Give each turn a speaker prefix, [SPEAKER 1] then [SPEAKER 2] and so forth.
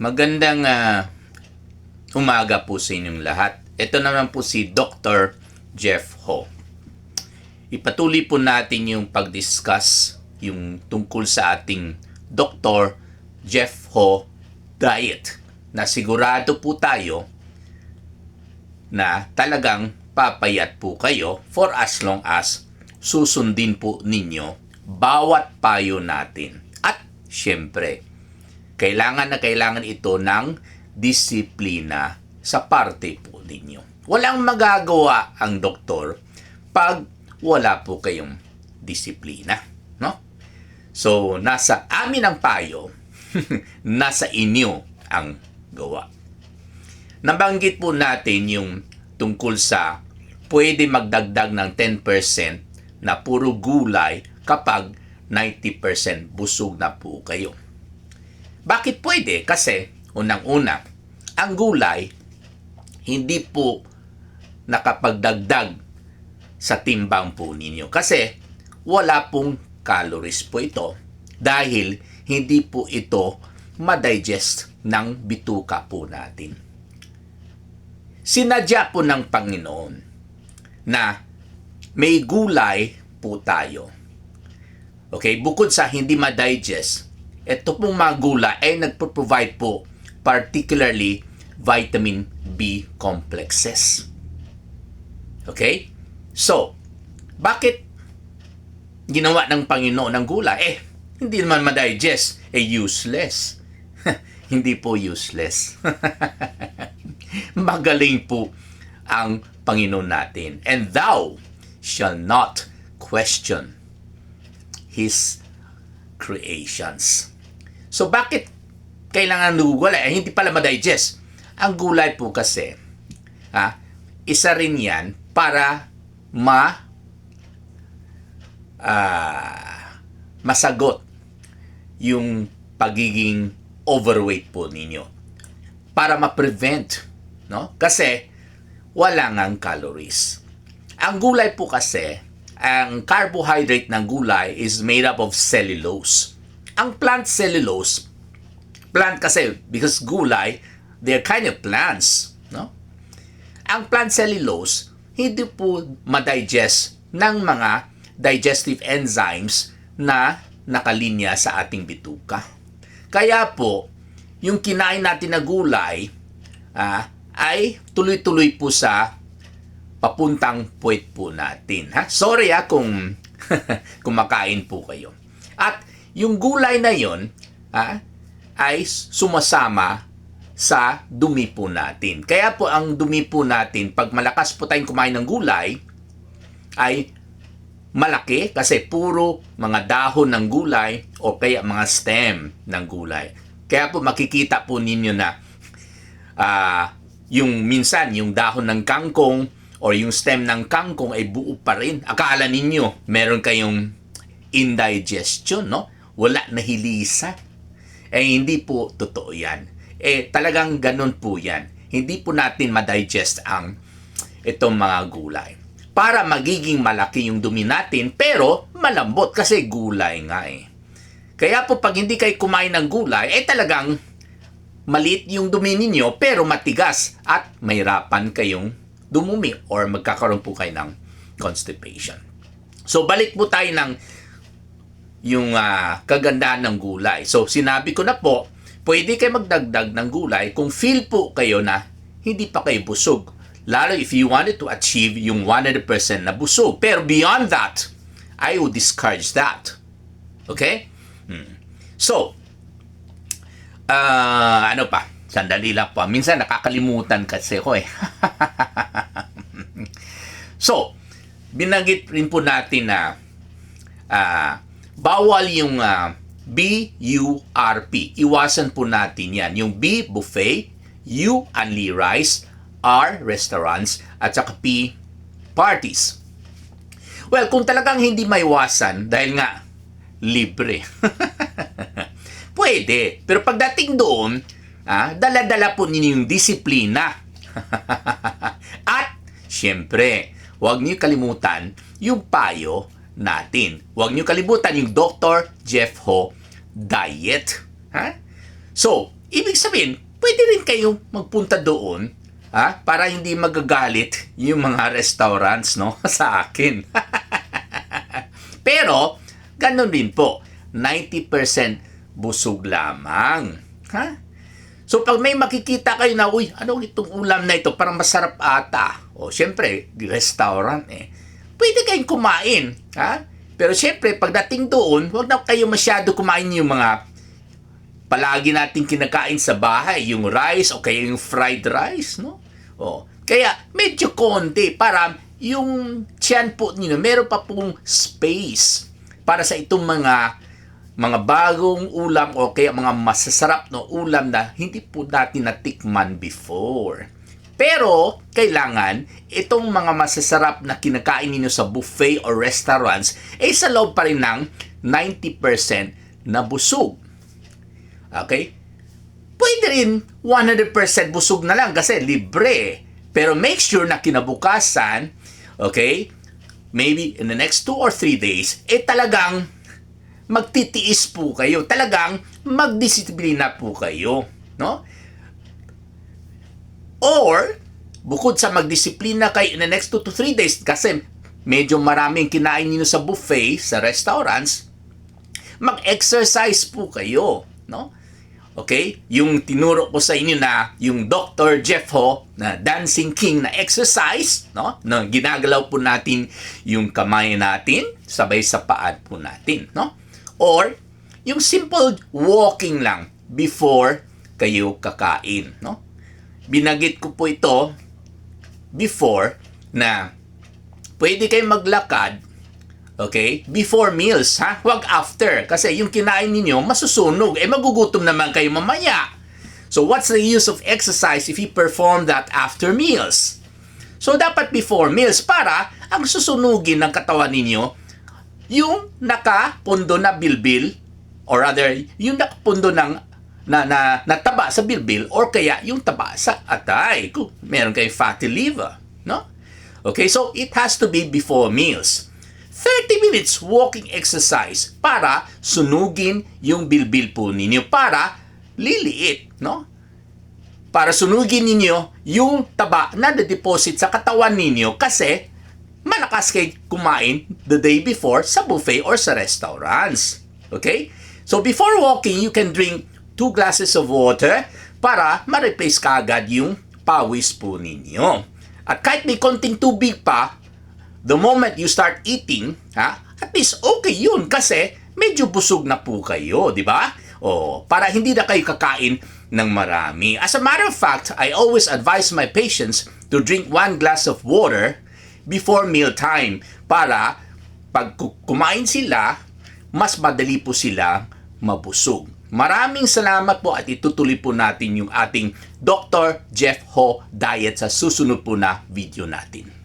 [SPEAKER 1] Magandang umaga po sa inyong lahat. Ito naman po si Dr. Jeff Ho. Ipatuloy po natin yung pag-discuss yung tungkol sa ating Dr. Jeff Ho diet na sigurado po tayo na talagang papayat po kayo for as long as susundin po ninyo bawat payo natin. At syempre, kailangan ito ng disiplina sa parte po ninyo. Walang magagawa ang doktor pag wala po kayong disiplina, no? So, nasa amin ang payo, nasa inyo ang gawa. Nabanggit po natin yung tungkol sa pwede magdagdag ng 10% na puro gulay kapag 90% busog na po kayo. Bakit pwede? Kasi, unang-una, ang gulay hindi po nakapagdagdag sa timbang po ninyo. Kasi, wala pong calories po ito dahil hindi po ito madigest ng bituka po natin. Sinadya po ng Panginoon na may gulay po tayo. Okay? Bukod sa hindi madigest, ito pong mga gulay ay nagpo-provide po particularly vitamin B complexes. Okay? So, bakit ginawa ng Panginoon ng gulay? Hindi naman madigest. Useless. Hindi po useless. Magaling po ang Panginoon natin. And thou shall not question His creations. So, bakit kailangan ng gulay? Hindi pala madigest. Ang gulay po kasi, isa rin yan para masagot yung pagiging overweight po ninyo. Para ma-prevent, no? Kasi wala ngang calories. Ang gulay po kasi, ang carbohydrate ng gulay is made up of cellulose. Ang plant cellulose, plant kasi, because gulay, they're kind of plants, no? Ang plant cellulose, hindi po madigest ng mga digestive enzymes na nakalinya sa ating bituka. Kaya po, yung kinain natin na gulay ay tuloy-tuloy po sa papuntang puwet po natin. Sorry kung kumakain po kayo. At yung gulay na yon ay sumasama sa dumi po natin. Kaya po ang dumi po natin, pag malakas po tayong kumain ng gulay, ay malaki kasi puro mga dahon ng gulay o kaya mga stem ng gulay. Kaya po makikita po ninyo na yung minsan, yung dahon ng kangkong o yung stem ng kangkong ay buo pa rin. Akala ninyo, meron kayong indigestion, no? Wala na hilisa. Hindi po totoo yan. Talagang ganun po yan. Hindi po natin madigest itong mga gulay. Para magiging malaki yung dumi natin, pero malambot kasi gulay nga Kaya po pag hindi kayo kumain ng gulay, talagang maliit yung dumi ninyo, pero matigas at mahirapan kayong dumumi or magkakaroon po kayo ng constipation. So, balik po tayo ng yung kagandahan ng gulay. So, sinabi ko na po, pwede kayo magdagdag ng gulay kung feel po kayo na hindi pa kayo busog. Lalo if you wanted to achieve yung 100% na busog. Pero beyond that, I would discourage that. Okay? So, ano pa? Sandali lang po. Minsan nakakalimutan kasi ko So, binanggit rin po natin na bawal yung BURP. Iwasan po natin yan. Yung B, buffet. U, only rice. R, restaurants. At saka P, parties. Well, kung talagang hindi maiwasan, dahil nga, libre. Pwede. Pero pagdating doon, dala-dala po ninyo yung disiplina. At, syempre, huwag niyo kalimutan yung payo natin. Huwag niyo kalimutan yung Dr. Jeff Ho diet. So, ibig sabihin, pwede rin kayong magpunta doon para hindi magagalit yung mga restaurants, no, sa akin. Pero, ganun din po, 90% busog lamang. So, pag may makikita kayo na, uy, ano itong ulam na ito? Parang masarap ata. O, syempre, restaurant pwede kayong kumain. Pero syempre, pagdating doon, huwag na kayo masyado kumain yung mga palagi natin kinakain sa bahay, yung rice o kaya yung fried rice, no? Kaya, medyo konti para yung tiyan po ninyo, meron pa pong space para sa itong mga bagong ulam o kaya mga masasarap na ulam na hindi po natin natikman before. Pero, kailangan itong mga masasarap na kinakain ninyo sa buffet or restaurants sa loob pa rin ng 90% na busog. Okay? Pwede rin 100% busog na lang kasi libre. Pero make sure na kinabukasan, okay, maybe in the next 2 or 3 days, talagang magtitiis po kayo. Talagang magdisiplina po kayo. No? Or, bukod sa magdisiplina kayo in the next 2 to 3 days, kasi medyo maraming kinain niyo sa buffet, sa restaurants, mag-exercise po kayo. No? Okay? Yung tinuro ko sa inyo na yung Dr. Jeff Ho na Dancing King na exercise, no? Na ginagalaw po natin yung kamay natin sabay sa paa po natin, no? Or yung simple walking lang before kayo kakain, no? Binagit ko po ito before na pwede kayong maglakad, okay, before meals, Huwag after. Kasi yung kinain ninyo, masusunog. Magugutom naman kayo mamaya. So, what's the use of exercise if you perform that after meals? So, dapat before meals para ang susunugin ng katawan ninyo, yung nakapundo na bilbil, or rather, yung nakapundo ng na taba sa bilbil, or kaya yung taba sa atay. Kung meron kayong fatty liver, no? Okay, so it has to be before meals. 30 minutes walking exercise para sunugin yung bilbil po ninyo, para liliit, no? Para sunugin ninyo yung taba na deposit sa katawan ninyo kasi malakas kayo kumain the day before sa buffet or sa restaurants. Okay? So before walking, you can drink 2 glasses of water para ma-replace kaagad yung pawis po ninyo. At kahit may konting tubig pa, the moment you start eating, at least okay yun kasi medyo busog na po kayo, di ba? Para hindi na kayo kakain ng marami. As a matter of fact, I always advise my patients to drink 1 glass of water before meal time para pag kumain sila, mas madali po sila mabusog. Maraming salamat po at itutuloy po natin yung ating Dr. Jeff Ho Diet sa susunod po na video natin.